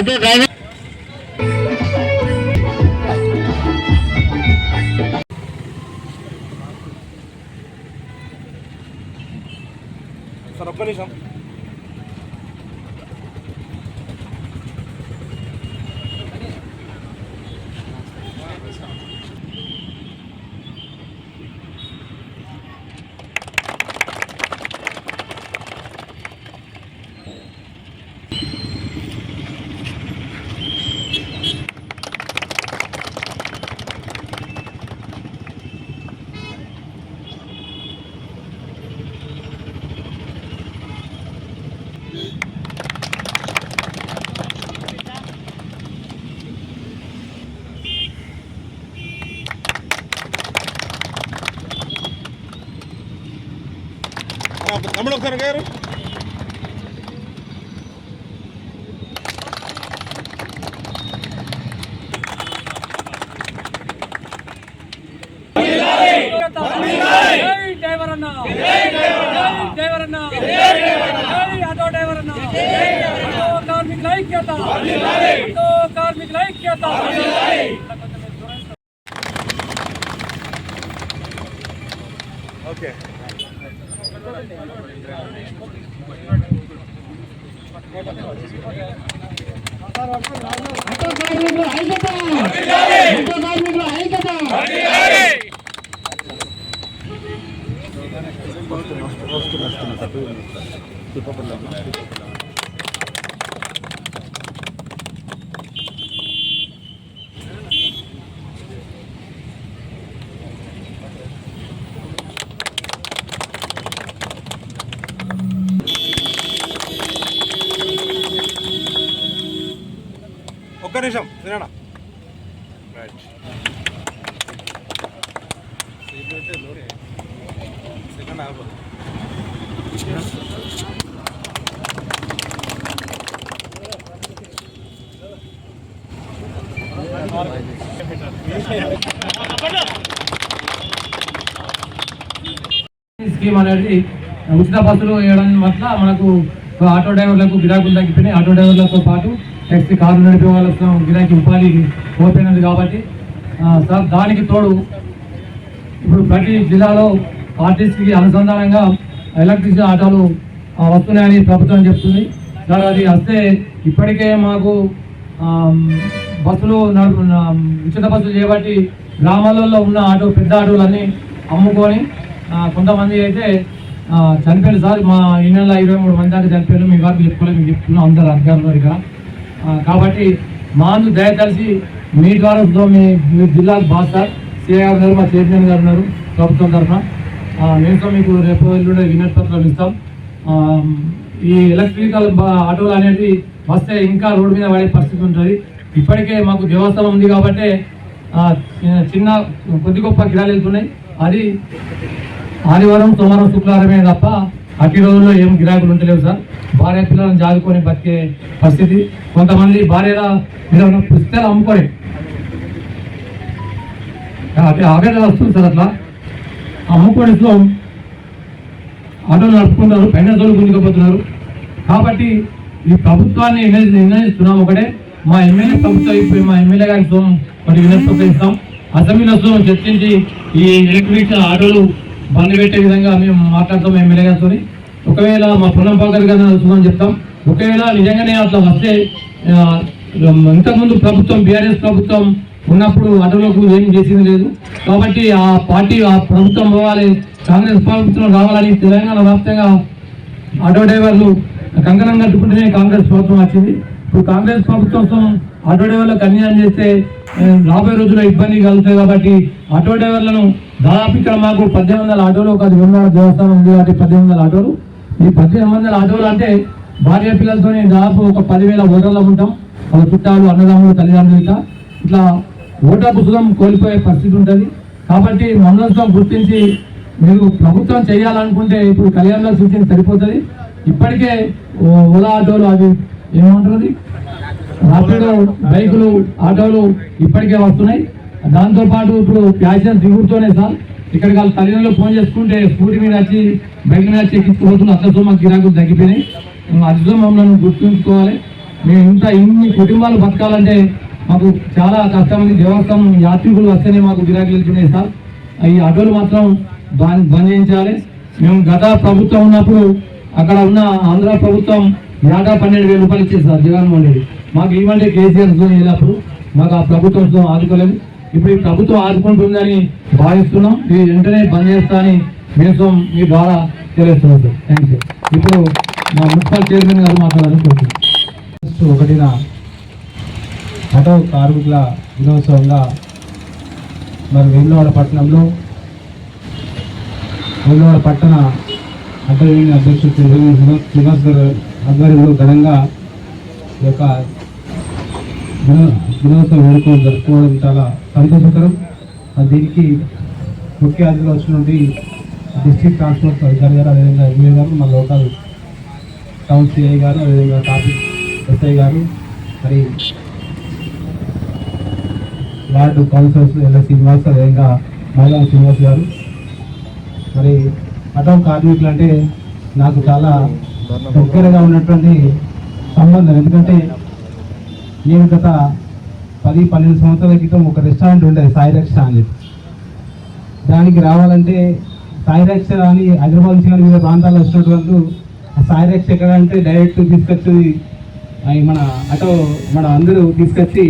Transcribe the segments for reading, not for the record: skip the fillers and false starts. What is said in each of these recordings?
Okay driver sir ఒక్క నిమిషం. తమ్ముడు ఒకసారి గారు ఓకే ఒక్క నిమిషం తినడా రైట్ సెకండ్ ఆగు స్కీమ్ అనేది ఉచిత బస్సులు వేయడం వల్ల మనకు ఆటో డ్రైవర్లకు గిరాకులు తగ్గిపోయినాయి. ఆటో డ్రైవర్లతో పాటు నెక్స్ట్ కారు నడిపే వాళ్ళకు గిరాకీ ఉపాధి కోల్పోయినది కాబట్టి సార్ దానికి తోడు ఇప్పుడు ప్రతి జిల్లాలో ఆర్టీసీకి అనుసంధానంగా ఎలక్ట్రిక్ ఆటోలు వస్తున్నాయని ప్రభుత్వం చెప్తుంది. సార్ అది వస్తే ఇప్పటికే మాకు బస్సులు ఉచిత బస్సులు చేయబట్టి గ్రామాలలో ఉన్న పెద్ద ఆటోలన్నీ అమ్ముకొని కొంతమంది అయితే చనిపోయారు సార్. మా ఈ నెల 23 మంది దాకా చనిపోయారు. మీ వారికి చెప్పుకోలేదు, మీకు చెప్తున్నాం అందరు అధికారులు ఇక. కాబట్టి మాకు దయతలిసి మీ ద్వారా మీ జిల్లాకు బాగా సార్ సిఐ గారు ఉన్నారు, మా చైర్మన్ గారు ఉన్నారు ప్రభుత్వం తరఫున. మేము మీకు రేపు ఎల్లుండే వినతి పత్రాలు ఇస్తాం. ఈ ఎలక్ట్రికల్ ఆటోలు అనేది వస్తే ఇంకా రోడ్డు మీద పడే పరిస్థితి ఉంటుంది. ఇప్పటికే మాకు దేవస్థానం ఉంది కాబట్టి చిన్న కొద్ది గొప్ప గిరాలు వెళ్తున్నాయి. అది ఆదివారం సోమవారం శుక్రవారమే తప్ప అట్టి రోజుల్లో ఏం గిరాకులు ఉంటలేవు సార్. భార్య పిల్లలను జాదుకొని బతికే పరిస్థితి. కొంతమంది భార్యల మీద పుస్తకాలు అమ్ముకొని ఆవేదన వస్తుంది సార్. అట్లా అమ్ముకొని ఆటోలు నడుపుకుంటారు, పెన్షన్లు గుంజుకపోతున్నారు. కాబట్టి ఈ ప్రభుత్వాన్ని నిర్ణయిస్తున్నాం ఒకటే, మా ఎమ్మెల్యే ప్రభుత్వం అయిపోయి మా ఎమ్మెల్యే గారికి మరి వినతి ఇస్తాం. అసెంబ్లీలో చర్చించి ఈ ఎలక్ట్రిక్ ఆటోలు బంద్ పెట్టే విధంగా మేము మాట్లాడతాం ఎమ్మెల్యే గారితో. ఒకవేళ మా పొన్నం పాకర్ గారిని వస్తుందని చెప్తాం. ఒకవేళ నిజంగానే అట్లా వస్తే ఇంతకుముందు ప్రభుత్వం బీఆర్ఎస్ ప్రభుత్వం ఉన్నప్పుడు ఆటోలకు ఏం చేసింది లేదు. కాబట్టి ఆ పార్టీ ఆ ప్రభుత్వం పోవాలి, కాంగ్రెస్ ప్రభుత్వం రావాలని తెలంగాణ వ్యాప్తంగా ఆటో డ్రైవర్లు కంకణం కట్టుకుంటేనే కాంగ్రెస్ ప్రభుత్వం వచ్చింది. ఇప్పుడు కాంగ్రెస్ ప్రభుత్వం ఆటో డ్రైవర్లకు అన్యాయం చేస్తే రాబోయే రోజుల్లో ఇబ్బంది కలుగుతాయి. కాబట్టి ఆటో డ్రైవర్లను దాదాపు ఇక్కడ మాకు 1800 ఆటోలు, ఒక వేములవాడ దేవస్థానం ఉంది కాబట్టి 1800 ఆటోలు. ఈ 1800 ఆటోలు అంటే భార్య పిల్లలతో దాదాపు ఒక 10,000 ఓటర్లో ఉంటాం. వాళ్ళ చుట్టాలు, అన్నదమ్ములు, తల్లిదండ్రులు ఇట్లా ఓటర్ పుస్తకం కోల్పోయే పరిస్థితి ఉంటుంది. కాబట్టి మమ్మల్ని గుర్తించి మీరు ప్రభుత్వం చేయాలనుకుంటే ఇప్పుడు కళ్యాణంలో సూచన సరిపోతుంది. ఇప్పటికే ఓలా ఆటోలు అవి ఏమంటున్నది రాపిడో బైకులు ఆటోలు ఇప్పటికే వస్తున్నాయి. దాంతోపాటు ఇప్పుడు ప్యాసింజర్ దిగుతూనే సార్ ఇక్కడికి వాళ్ళ తల్లిదండ్రులు ఫోన్ చేసుకుంటే స్కూటీ మీద వచ్చి బైక్ మీద వచ్చి ఎక్కించుకుపోతున్నారు. అట్లా మాకు గిరాకులు తగ్గిపోయినాయి. అది మమ్మల్ని గుర్తుంచుకోవాలి. మేము ఇన్ని కుటుంబాలు బతకాలంటే మాకు చాలా కష్టమైంది. దేవస్థానం యాత్రికులు వస్తేనే మాకు గిరాకీలు వెళ్తున్నాయి సార్. ఈ ఆటోలు మాత్రం బంద్ చేయించాలి. మేము గత ప్రభుత్వం ఉన్నప్పుడు అక్కడ ఉన్న ఆంధ్ర ప్రభుత్వం ఏటా 12,000 రూపాయలు ఇచ్చేది సార్ జగన్మోహన్ రెడ్డి. మాకు ఏమంటే కేసీఆర్ వెళ్ళినప్పుడు మాకు ఆ ప్రభుత్వం ఆదుకోలేదు. ఇప్పుడు ఈ ప్రభుత్వం ఆదుకుంటుందని భావిస్తున్నాం. ఇది వెంటనే బంద్ చేస్తా అని మేము మీ ద్వారా తెలియజేస్తున్నాం సార్. Thank you. ఇప్పుడు మా మున్సిపల్ చైర్మన్ గారు మాట్లాడాలని కోరుతున్నాం. 1న ఆటో కార్మికుల దినోత్సవంగా మరి వేములవాడ పట్టణంలో వేములవాడ పట్టణ ఆటో యూనియన్ అధ్యక్షుడు శ్రీనివాస్ గారు ఆధ్వర్యంలో ఘనంగా ఈ యొక్క దినోత్సవ వేడుకలు జరుపుకోవడం చాలా సంతోషకరం. దీనికి ముఖ్య అతిథిగా వచ్చినటువంటి డిస్ట్రిక్ట్ ట్రాన్స్పోర్ట్ అధికారి గారు, అదేవిధంగా ఎంఏ గారు, మా లోకల్ టౌన్ సిఐ గారు, అదేవిధంగా ట్రాఫిక్ ఎస్ఐ గారు, మరి వార్డు కౌన్సిలర్స్ ఎల్ఐ శ్రీనివాస్, అదేవిధంగా మహిళా శ్రీనివాస్ గారు. మరి ఆటో కార్మికులు అంటే నాకు చాలా దగ్గరగా ఉన్నటువంటి సంబంధం. ఎందుకంటే నేను గత 10-12 సంవత్సరాల క్రితం ఒక రెస్టారెంట్ ఉండేది, సాయి రక్ష అని. దానికి రావాలంటే సాయి రక్ష అని హైదరాబాద్ నుంచి కానీ వివిధ ప్రాంతాల్లో వచ్చినటువంటి ఆ సాయి రక్ష ఎక్కడ అంటే డైరెక్ట్ తీసుకొచ్చి మన ఆటో మన అందరూ తీసుకొచ్చి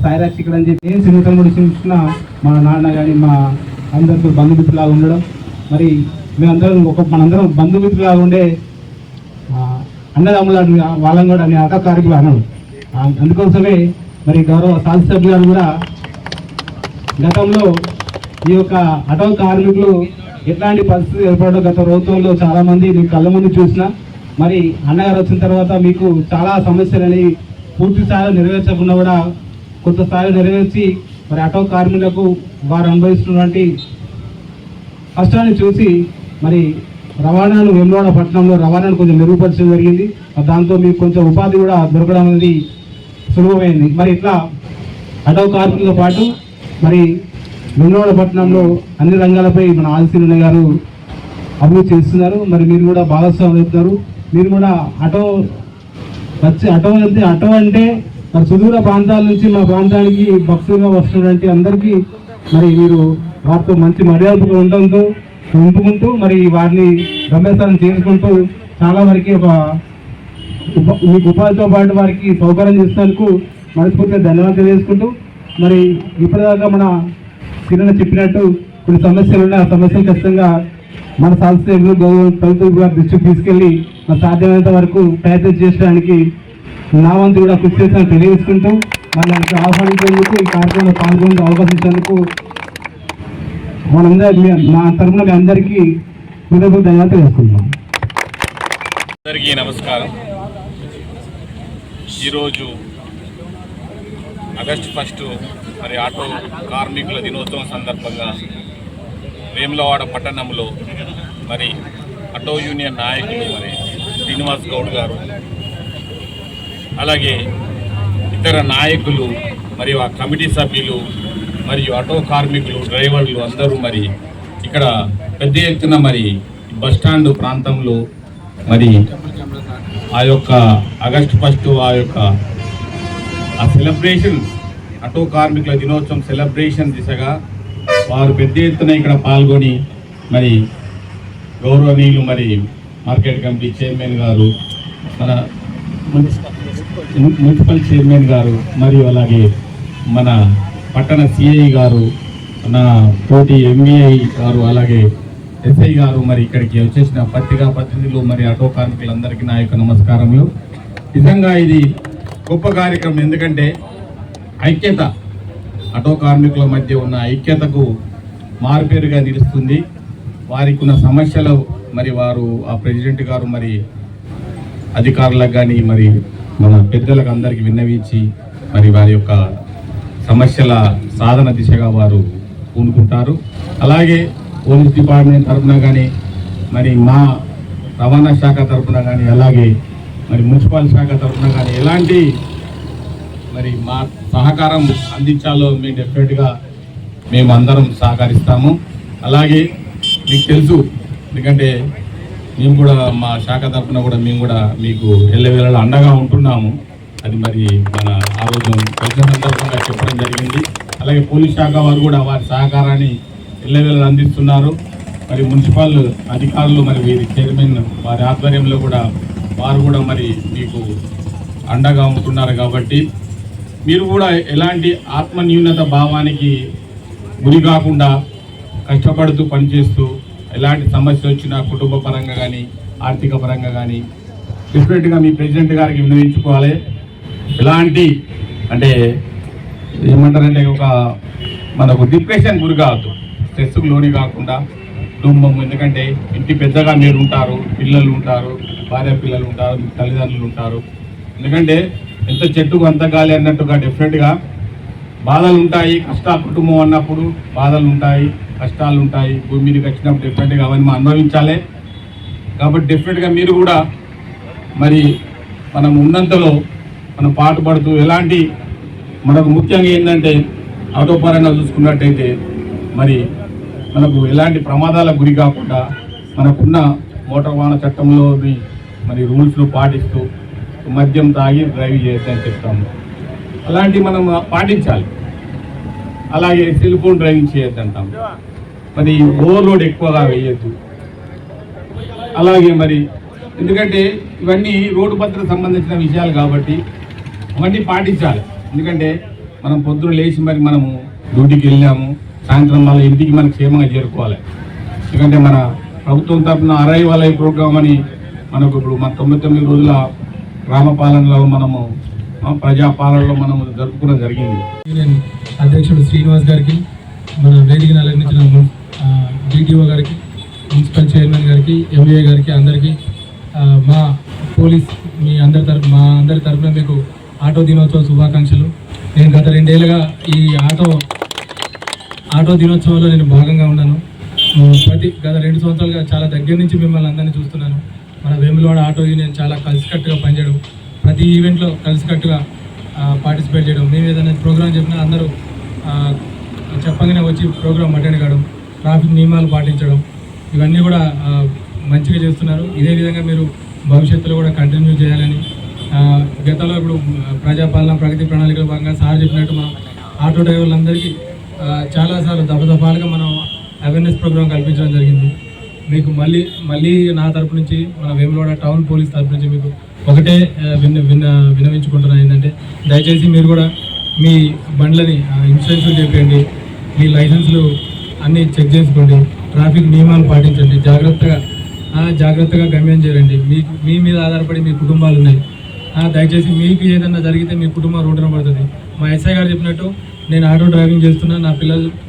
సాయి రక్ష ఇక్కడ అని చెప్పి సింగతం కూడా చూసిన మా నాన్న కానీ మా అందరితో బంధుమిత్రులాగా ఉండడం. మరి మేమందరం మనందరం బంధుమిత్రులాగా ఉండే అన్నదమ్ముల వాళ్ళని కూడా నేను ఆటో కార్మికులు అన్నాడు. అందుకోసమే మరి గౌరవ శాసనసభ్యులు గారు కూడా గతంలో ఈ యొక్క ఆటో కార్మికులు ఎట్లాంటి పరిస్థితి ఏర్పడడం గత ప్రభుత్వంలో చాలామంది నేను కళ్ళ ముందు చూసిన. మరి అన్నగారు వచ్చిన తర్వాత మీకు చాలా సమస్యలని పూర్తి స్థాయిలో నెరవేర్చకుండా కూడా కొంత స్థాయిలో నెరవేర్చి మరి ఆటో కార్మికులకు వారు అనుభవిస్తున్నటువంటి కష్టాన్ని చూసి మరి రవాణాను వేములవాడ పట్టణంలో రవాణాను కొంచెం మెరుగుపరచడం జరిగింది. దాంతో మీకు కొంచెం ఉపాధి కూడా దొరకడం అనేది సులభమైంది. మరి ఇట్లా ఆటో కార్మికులతో పాటు మరి వేములవాడ పట్టణంలో అన్ని రంగాలపై మన ఆదిశీలన్న గారు అభివృద్ధి చేస్తున్నారు. మరి మీరు కూడా భాగస్వామ్యం అవుతున్నారు. మీరు కూడా ఆటో వెళ్తే ఆటో అంటే మరి సుదూర ప్రాంతాల నుంచి మా ప్రాంతానికి భక్తులుగా వస్తున్నటువంటి అందరికీ మరి మీరు వారితో మంచి మర్యాదగా ఉండడంతో ఉంపుకుంటూ మరి వారిని గమ్యస్థానం చేసుకుంటూ చాలా వరకు మీకు ఉపాధితో పాటు వారికి సౌకర్యం చేసినందుకు మనస్ఫూర్తిగా ధన్యవాదాలు తెలియజేసుకుంటూ మరి ఇప్పటిదాకా మన కిరణ్ చెప్పినట్టు కొన్ని సమస్యలు ఉన్నాయి. ఆ సమస్యలు ఖచ్చితంగా మన శాస్త్రీయులు ప్రభుత్వం గారి దృష్టికి తీసుకెళ్లి మన సాధ్యమైనంత వరకు ప్రయత్నం చేయడానికి నా వంతు కూడా కృషి చేస్తానని తెలియజేసుకుంటూ మరి దానికి ఆహ్వానించేందుకు ఈ కార్యక్రమంలో పాల్గొనే అవకాశం ఇచ్చేందుకు నా తరఫున మీ అందరికీ ధన్యవాదాలు తెలుసుకుంటాం. అందరికీ నమస్కారం. ఈరోజు ఆగస్టు 1 మరి ఆటో కార్మికుల దినోత్సవం సందర్భంగా వేములవాడ పట్టణంలో మరి ఆటో యూనియన్ నాయకులు మరి శ్రీనివాస్ గౌడ్ గారు, అలాగే ఇతర నాయకులు మరియు ఆ కమిటీ సభ్యులు మరియు ఆటో కార్మికులు, డ్రైవర్లు అందరూ మరి ఇక్కడ పెద్ద ఎత్తున మరి బస్టాండ్ ప్రాంతంలో మరి ఆ యొక్క ఆగస్టు 1 ఆ సెలబ్రేషన్ ఆటో కార్మికుల దినోత్సవం సెలబ్రేషన్ దిశగా వారు పెద్ద ఎత్తున ఇక్కడ పాల్గొని మరి గౌరవనీయులు మరి మార్కెట్ కమిటీ చైర్మన్ గారు, మన మున్సిపల్ చైర్మన్ గారు, మరియు అలాగే మన పట్టణ సిఐ గారు, మన తోటి ఎంఈఐ గారు, అలాగే ఎస్ఐ గారు మరి ఇక్కడికి వచ్చేసిన పత్రికా ప్రతినిధులు మరి ఆటో కార్మికులందరికీ నా యొక్క నమస్కారములు. నిజంగా ఇది గొప్ప కార్యక్రమం. ఎందుకంటే ఐక్యత, ఆటో కార్మికుల మధ్య ఉన్న ఐక్యతకు మారుపేరుగా నిలుస్తుంది. వారికి ఉన్న సమస్యలు మరి వారు ఆ ప్రెసిడెంట్ గారు మరి అధికారులకు కానీ మరి మన పెద్దలకు అందరికీ విన్నవించి మరి వారి యొక్క సమస్యల సాధన దిశగా వారు పూనుకుంటారు. అలాగే పోలీస్ డిపార్ట్మెంట్ తరఫున కానీ మరి మా రవాణా శాఖ తరఫున కానీ అలాగే మరి మున్సిపల్ శాఖ తరఫున కానీ ఎలాంటి మరి మా సహకారం అందించాలో మేము డెఫినెట్గా మేము అందరం సహకరిస్తాము. అలాగే మీకు తెలుసు, ఎందుకంటే మేము కూడా మా శాఖ తరఫున కూడా మేము కూడా మీకు ఎల్లవేళలా అండగా ఉంటున్నాము. అది మరి మన ఆ రోజు కలిసిన సందర్భంగా చెప్పడం జరిగింది. అలాగే పోలీస్ శాఖ వారు కూడా వారి సహకారాన్ని ఎల్లవేళ అందిస్తున్నారు. మరి మున్సిపల్ అధికారులు మరి వీరి చైర్మన్ వారి ఆధ్వర్యంలో కూడా వారు కూడా మరి మీకు అండగా ఉంటున్నారు. కాబట్టి మీరు కూడా ఎలాంటి ఆత్మన్యూనత భావానికి గురి కాకుండా కష్టపడుతూ పనిచేస్తూ ఎలాంటి సమస్య వచ్చినా కుటుంబ పరంగా కానీ ఆర్థిక పరంగా కానీ డెఫినెట్గా మీ ప్రెసిడెంట్ గారికి విన్నవించుకోవాలి. ఎలాంటి అంటే ఏమంటారంటే ఒక మనకు డిప్రెషన్ గురి కావద్దు, స్ట్రెస్కు లోని కాకుండా కుటుంబం, ఎందుకంటే ఇంటి పెద్దగా మీరు ఉంటారు, పిల్లలు ఉంటారు, భార్య పిల్లలు ఉంటారు, తల్లిదండ్రులు ఉంటారు. ఎందుకంటే ఎంత చెట్టుకు అంత గాలి అన్నట్టుగా డెఫినెట్గా బాధలు ఉంటాయి. కుటుంబం అన్నప్పుడు బాధలు ఉంటాయి, కష్టాలు ఉంటాయి. భూమి మీదకి వచ్చినప్పుడు డెఫినెట్గా అవన్నీ మనం అనుభవించాలి. కాబట్టి డెఫినెట్గా మీరు కూడా మరి మనం ఉన్నంతలో మనం పాటుపడుతూ ఎలాంటి మనకు ముఖ్యంగా ఏంటంటే ఆటో పరంగా చూసుకున్నట్టయితే మరి మనకు ఎలాంటి ప్రమాదాలకు గురి కాకుండా మనకున్న మోటార్ వాహన చట్టంలోని మరి రూల్స్ను పాటిస్తూ మద్యం తాగి డ్రైవ్ చేయొద్దని చెప్తాము. అలాంటివి మనం పాటించాలి. అలాగే సెల్ ఫోన్ డ్రైవింగ్ చేయొద్దంటాం. మరి ఓవర్లోడ్ ఎక్కువగా వేయద్దు. అలాగే మరి ఎందుకంటే ఇవన్నీ రోడ్డు భద్రతకు సంబంధించిన విషయాలు కాబట్టి అవన్నీ పాటించాలి. ఎందుకంటే మనం పొద్దున లేచి మరి మనము డ్యూటీకి వెళ్ళాము, సాయంత్రం మళ్ళీ ఇంటికి మనకు క్షేమంగా చేరుకోవాలి. ఎందుకంటే మన ప్రభుత్వం తరఫున అరైవల్ ప్రోగ్రామ్ అని మనకు ఇప్పుడు మన 99 రోజుల గ్రామ పాలనలో మనము ప్రజాపాలనలో మనము జరుపుకోవడం జరిగింది. యూనియన్ అధ్యక్షుడు శ్రీనివాస్ గారికి, మన వేదికను అలంకరించిన డిటిఓ గారికి, మున్సిపల్ చైర్మన్ గారికి, ఎంఏ గారికి, అందరికీ మా పోలీస్ మా అందరి తరఫున మీకు ఆటో దినోత్సవ శుభాకాంక్షలు. నేను గత 2 ఏళ్ళుగా ఈ ఆటో దినోత్సవంలో నేను భాగంగా ఉన్నాను. గత 2 సంవత్సరాలుగా చాలా దగ్గర నుంచి మిమ్మల్ని అందరినీ చూస్తున్నాను. మన వేములవాడ ఆటో యూనియన్ చాలా కలిసికట్టుగా పనిచేయడం, ప్రతి ఈవెంట్లో కలిసికట్టుగా పార్టిసిపేట్ చేయడం, మేము ఏదైనా ప్రోగ్రాం చెప్పినా అందరూ చెప్పగానే వచ్చి ప్రోగ్రాం అటెండ్ కావడం, ట్రాఫిక్ నియమాలు పాటించడం, ఇవన్నీ కూడా మంచిగా చేస్తున్నారు. ఇదే విధంగా మీరు భవిష్యత్తులో కూడా కంటిన్యూ చేయాలని, గతంలో ఇప్పుడు ప్రజాపాలన ప్రగతి ప్రణాళికలో భాగంగా సార్ చెప్పినట్టు మనం ఆటో డ్రైవర్లందరికీ చాలాసార్లు దఫాలుగా మనం అవేర్నెస్ ప్రోగ్రాం కల్పించడం జరిగింది. మీకు మళ్ళీ నా తరపు నుంచి, మన వేములవాడ టౌన్ పోలీస్ తరపు నుంచి మీకు ఒకటే విన్నవించుకుంటున్నాను ఏంటంటే, దయచేసి మీరు కూడా మీ బండ్లని ఇన్సూరెన్స్లు చేయండి, మీ లైసెన్సులు అన్నీ చెక్ చేసుకోండి, ట్రాఫిక్ నియమాలు పాటించండి, జాగ్రత్తగా గమ్యం చేయండి. మీ మీద ఆధారపడి మీ కుటుంబాలు ఉన్నాయి. దయచేసి మీకు ఏదన్నా జరిగితే మీ కుటుంబం రోడ్డున పడుతుంది. మా ఎస్ఐ గారు చెప్పినట్టు నేను ఆటో డ్రైవింగ్ చేస్తున్నా,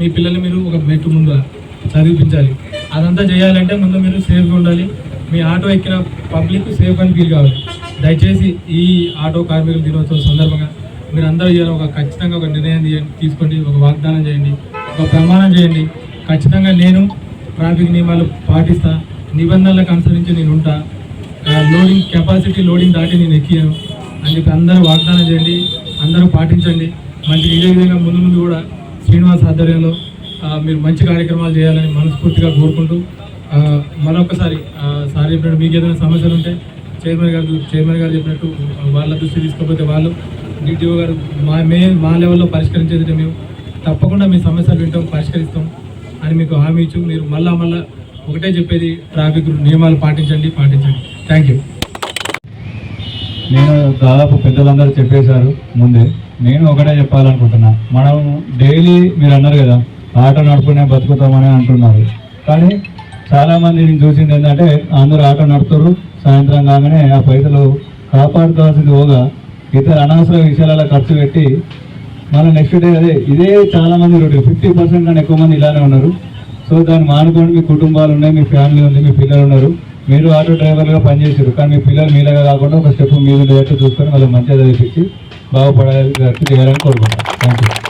మీ పిల్లల్ని మీరు ఒక మెట్టు ముందు చదివించాలి. అదంతా చేయాలంటే ముందు మీరు సేఫ్గా ఉండాలి. మీ ఆటో ఎక్కిన పబ్లిక్ సేఫ్ అని ఫీల్ కావాలి. దయచేసి ఈ ఆటో కార్మికుల దినోత్సవం సందర్భంగా మీరు అందరూ ఖచ్చితంగా ఒక నిర్ణయం తీసుకోండి, ఒక వాగ్దానం చేయండి, ఒక ప్రమాణం చేయండి. ఖచ్చితంగా నేను ట్రాఫిక్ నియమాలు పాటిస్తా, నిబంధనలకు అనుసరించి నేను ఉంటా, లోడింగ్ దాటి నేను ఎక్కియాను అని చెప్పి అందరూ వాగ్దానం చేయండి, అందరూ పాటించండి. మంచి ఇదే విధంగా ముందు కూడా శ్రీనివాస్ ఆధ్వర్యంలో మీరు మంచి కార్యక్రమాలు చేయాలని మనస్ఫూర్తిగా కోరుకుంటూ, మరొకసారి సార్ చెప్పినట్టు మీకు ఏదైనా సమస్యలు ఉంటే చైర్మన్ గారు చెప్పినట్టు వాళ్ళ దృష్టి తీసుకోకపోతే వాళ్ళు డిటిఓ గారు మా లెవెల్లో పరిష్కరించేది మేము తప్పకుండా మీ సమస్యలు వింటాం, పరిష్కరిస్తాం అని మీకు హామీ ఇచ్చు. మీరు మళ్ళా ఒకటే చెప్పేది, ట్రాఫిక్ నియమాలు పాటించండి. Thank you. నేను దాదాపు పెద్దలందరూ చెప్పేశారు ముందే. నేను ఒకటే చెప్పాలనుకుంటున్నా, మనం డైలీ మీరు అన్నారు కదా ఆటో నడుపుకునే బతుకుతామని అంటున్నారు, కానీ చాలామంది నేను చూసింది ఏంటంటే అందరూ ఆటో నడుపుతారు, సాయంత్రం కాగానే ఆ పైసలు కాపాడుకోవాల్సింది పోగా ఇతర అనవసర విషయాలలో ఖర్చు పెట్టి మళ్ళీ నెక్స్ట్ డే ఇదే చాలామంది రొటీన్ 50% కన్నా ఎక్కువ మంది ఇలానే ఉన్నారు. సో దాన్ని మానుకోండి. మీ కుటుంబాలు ఉన్నాయి, మీ ఫ్యామిలీ ఉంది, మీ పిల్లలు ఉన్నారు. మీరు ఆటో డ్రైవర్గా పనిచేసారు, కానీ మీ పిల్లలు మీలాగా కాకుండా ఒక స్టెప్ మీద ఉండేటట్టు చూసుకొని వాళ్ళకి మంచిగా చదివించి బాగుపడేటట్టు చేయాలని కోరుకుంటాను. Thank you.